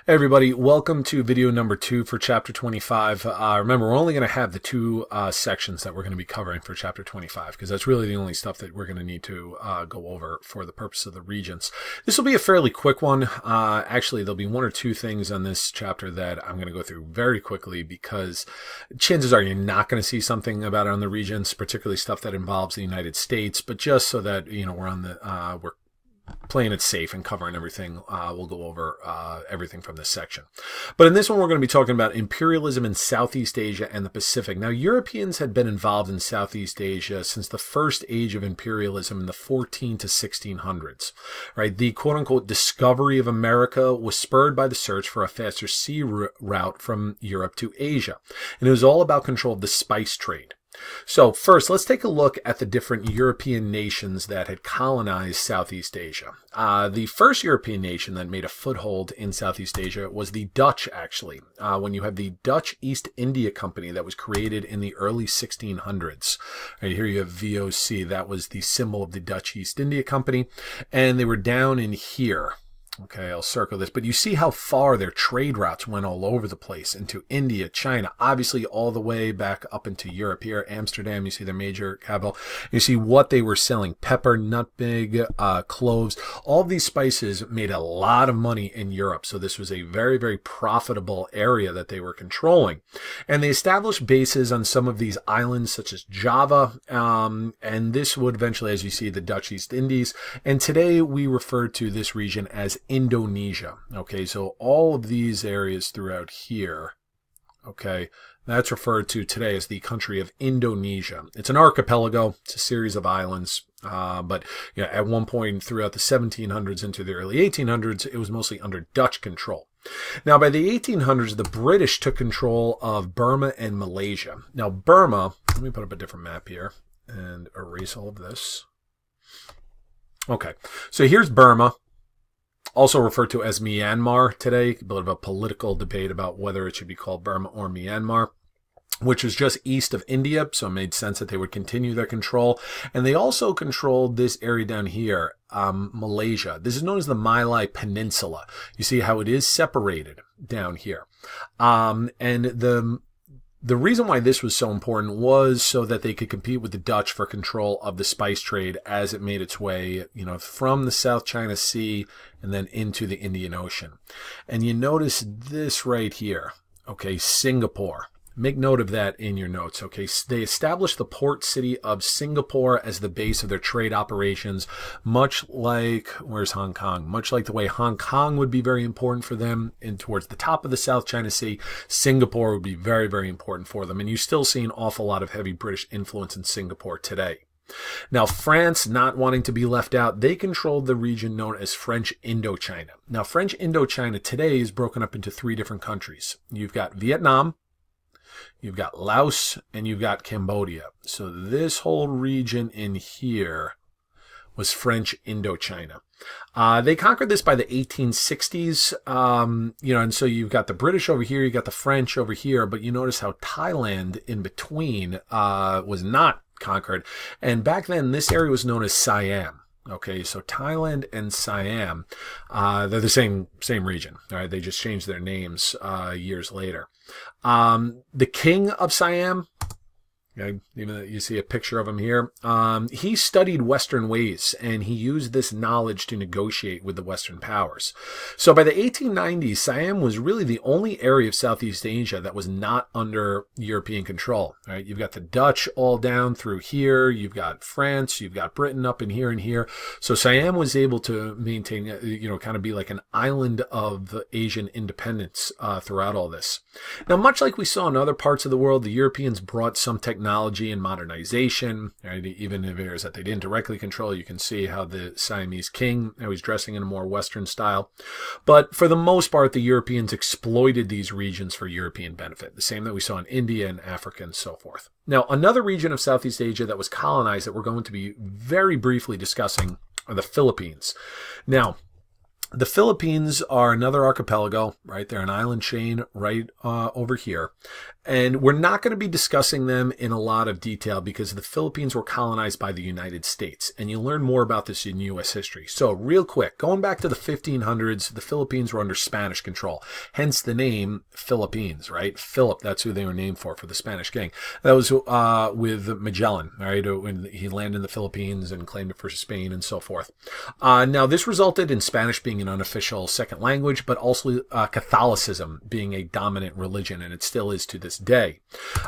Hey everybody, welcome to video number 2 for chapter 25. Remember, we're only going to have the two sections that we're going to be covering for chapter 25 because that's really the only stuff that we're going to need to go over for the purpose of the regions. This will be a fairly quick one. Actually, there'll be one or two things on this chapter that I'm going to go through very quickly because chances are you're not going to see something about it on the regions, particularly stuff that involves the United States, but just so that, you know, we're playing it safe and covering everything, we'll go over everything from this section. But in this one, we're going to be talking about imperialism in Southeast Asia and the Pacific. Now, Europeans had been involved in Southeast Asia since the first age of imperialism in the 14 to 1600s. Right? The quote-unquote discovery of America was spurred by the search for a faster sea route from Europe to Asia. And it was all about control of the spice trade. So first, let's take a look at the different European nations that had colonized Southeast Asia. The first European nation that made a foothold in Southeast Asia was the Dutch, actually. When you have the Dutch East India Company that was created in the early 1600s. Right here you have VOC. That was the symbol of the Dutch East India Company. And they were down in here. Okay, I'll circle this, but you see how far their trade routes went all over the place into India, China, obviously all the way back up into Europe here, Amsterdam, you see their major capital. You see what they were selling, pepper, nutmeg, cloves, all of these spices made a lot of money in Europe. So this was a very, very profitable area that they were controlling. And they established bases on some of these islands such as Java, and this would eventually, as you see, the Dutch East Indies. And today we refer to this region as Indonesia. Okay, so all of these areas throughout here, okay, that's referred to today as the country of Indonesia. It's an archipelago. It's a series of islands. But you know, at one point throughout the 1700s into the early 1800s, it was mostly under Dutch control. Now, by the 1800s, the British took control of Burma and Malaysia. Now, Burma, let me put up a different map here and erase all of this. Okay, so here's Burma. Also referred to as Myanmar today, a bit of a political debate about whether it should be called Burma or Myanmar, which was just east of India, so it made sense that they would continue their control. And they also controlled this area down here, Malaysia. This is known as the Malay Peninsula. You see how it is separated down here. And the reason why this was so important was so that they could compete with the Dutch for control of the spice trade as it made its way, you know, from the South China Sea and then into the Indian Ocean. And you notice this right here, okay, Singapore. Make note of that in your notes, okay? They established the port city of Singapore as the base of their trade operations, much like, where's Hong Kong? Much like the way Hong Kong would be very important for them and towards the top of the South China Sea, Singapore would be very, very important for them. And you still see an awful lot of heavy British influence in Singapore today. Now, France, not wanting to be left out, they controlled the region known as French Indochina. Now, French Indochina today is broken up into three different countries. You've got Vietnam, you've got Laos, and you've got Cambodia. So this whole region in here was French Indochina. They conquered this by the 1860s, you know, and so you've got the British over here, you got the French over here, but you notice how Thailand in between was not conquered. And back then, this area was known as Siam. Okay, so Thailand and Siam, they're the same region. All right, they just changed their names years later. The king of Siam, okay, even though you see a picture of him here, he studied Western ways and he used this knowledge to negotiate with the Western powers. So by the 1890s, Siam was really the only area of Southeast Asia that was not under European control. Right? You've got the Dutch all down through here. You've got France. You've got Britain up in here and here. So Siam was able to maintain, you know, kind of be like an island of Asian independence throughout all this. Now, much like we saw in other parts of the world, the Europeans brought some technology and modernization, right? Even in areas that they didn't directly control. You can see how the Siamese king, how he's dressing in a more Western style. But for the most part, the Europeans exploited these regions for European benefit, the same that we saw in India and Africa and so forth. Now, another region of Southeast Asia that was colonized that we're going to be very briefly discussing are the Philippines. Now, The Philippines are another archipelago, right? They're an island chain right over here. And we're not going to be discussing them in a lot of detail because the Philippines were colonized by the United States. And you'll learn more about this in U.S. history. So real quick, going back to the 1500s, the Philippines were under Spanish control. Hence the name Philippines, right? Philip, that's who they were named for the Spanish gang. That was with Magellan, right? When he landed in the Philippines and claimed it for Spain and so forth. Now, this resulted in Spanish being an unofficial second language, but also Catholicism being a dominant religion, and it still is to this day.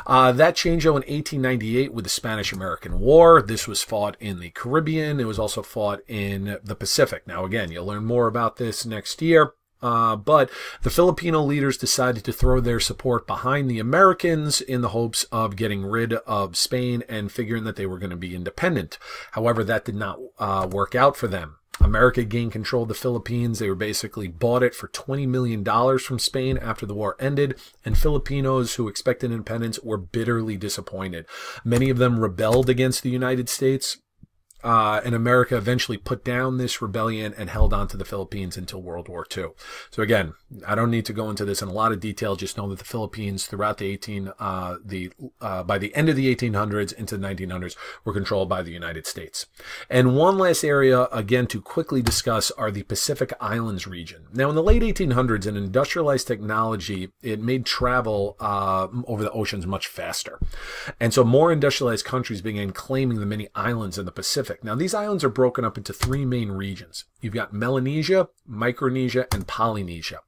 That changed in 1898 with the Spanish-American War. This was fought in the Caribbean. It was also fought in the Pacific. Now, again, you'll learn more about this next year. But the Filipino leaders decided to throw their support behind the Americans in the hopes of getting rid of Spain and figuring that they were going to be independent. However, that did not work out for them. America gained control of the Philippines. They were basically bought it for $20 million from Spain after the war ended, and Filipinos who expected independence were bitterly disappointed. Many of them rebelled against the United States. And America eventually put down this rebellion and held on to the Philippines until World War II. So again, I don't need to go into this in a lot of detail. Just know that the Philippines throughout the by the end of the 1800s into the 1900s were controlled by the United States. And one last area, again, to quickly discuss are the Pacific Islands region. Now, in the late 1800s, an industrialized technology, it made travel over the oceans much faster. And so more industrialized countries began claiming the many islands in the Pacific. Now, these islands are broken up into three main regions. You've got Melanesia, Micronesia, and Polynesia.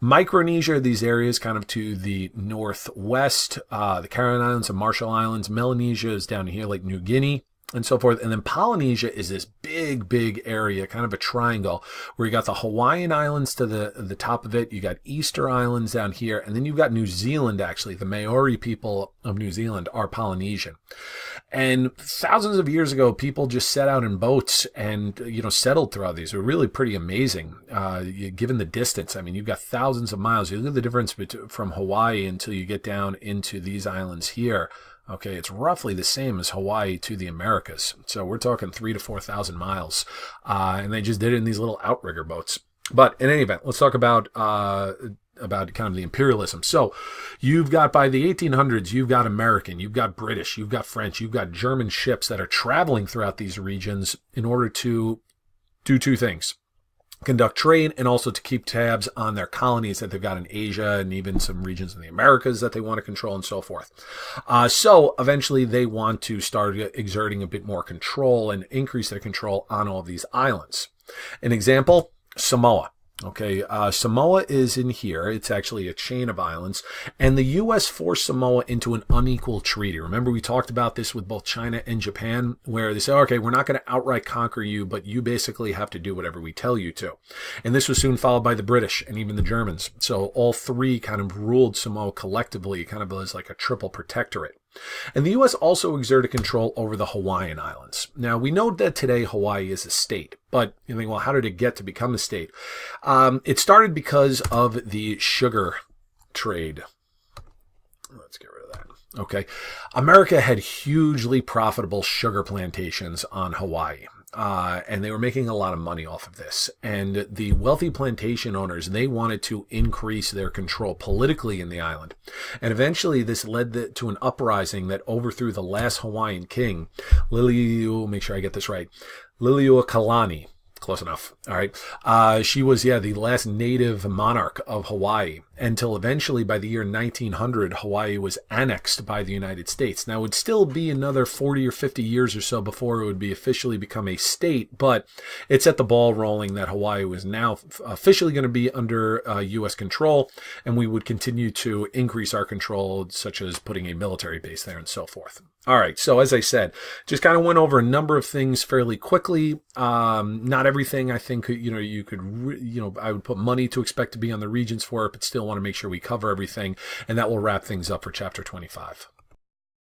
Micronesia are these areas kind of to the northwest, the Caroline Islands and Marshall Islands. Melanesia is down here like New Guinea and so forth. And then Polynesia is this big area, kind of a triangle, where you got the Hawaiian Islands to the top of it. You got Easter Islands down here. And then you've got New Zealand, actually. The Maori people of New Zealand are Polynesian. And thousands of years ago, people just set out in boats and, settled throughout these. They're really pretty amazing, given the distance. I mean, you've got thousands of miles. You look at the difference from Hawaii until you get down into these islands here. Okay, it's roughly the same as Hawaii to the Americas. So we're talking 3,000 to 4,000 miles. And they just did it in these little outrigger boats. But in any event, let's talk about kind of the imperialism. So you've got, by the 1800s, you've got American, you've got British, you've got French, you've got German ships that are traveling throughout these regions in order to do two things: conduct trade and also to keep tabs on their colonies that they've got in Asia and even some regions in the Americas that they want to control and so forth. So eventually they want to start exerting a bit more control and increase their control on all these islands. An example, Samoa. Okay, Samoa is in here. It's actually a chain of islands, and the U.S. forced Samoa into an unequal treaty. Remember, we talked about this with both China and Japan, where they say, okay, we're not going to outright conquer you, but you basically have to do whatever we tell you to. And this was soon followed by the British and even the Germans. So all three kind of ruled Samoa collectively, kind of as like a triple protectorate. And the U.S. also exerted control over the Hawaiian Islands. Now, we know that today Hawaii is a state, but you think, well, how did it get to become a state? It started because of the sugar trade. Let's get rid of that. Okay. America had hugely profitable sugar plantations on Hawaii. And they were making a lot of money off of this. And the wealthy plantation owners, they wanted to increase their control politically in the island. And eventually this led to an uprising that overthrew the last Hawaiian king, make sure I get this right, Liliuokalani. Close enough. All right. She was, the last native monarch of Hawaii, until eventually by the year 1900, Hawaii was annexed by the United States. Now, it would still be another 40 or 50 years or so before it would be officially become a state, but it set the ball rolling that Hawaii was now officially going to be under U.S. control, and we would continue to increase our control, such as putting a military base there and so forth. All right. So as I said, just kind of went over a number of things fairly quickly. Not everything I think, you could, I would put money to expect to be on the regions for it, but still want to make sure we cover everything. And that will wrap things up for chapter 25.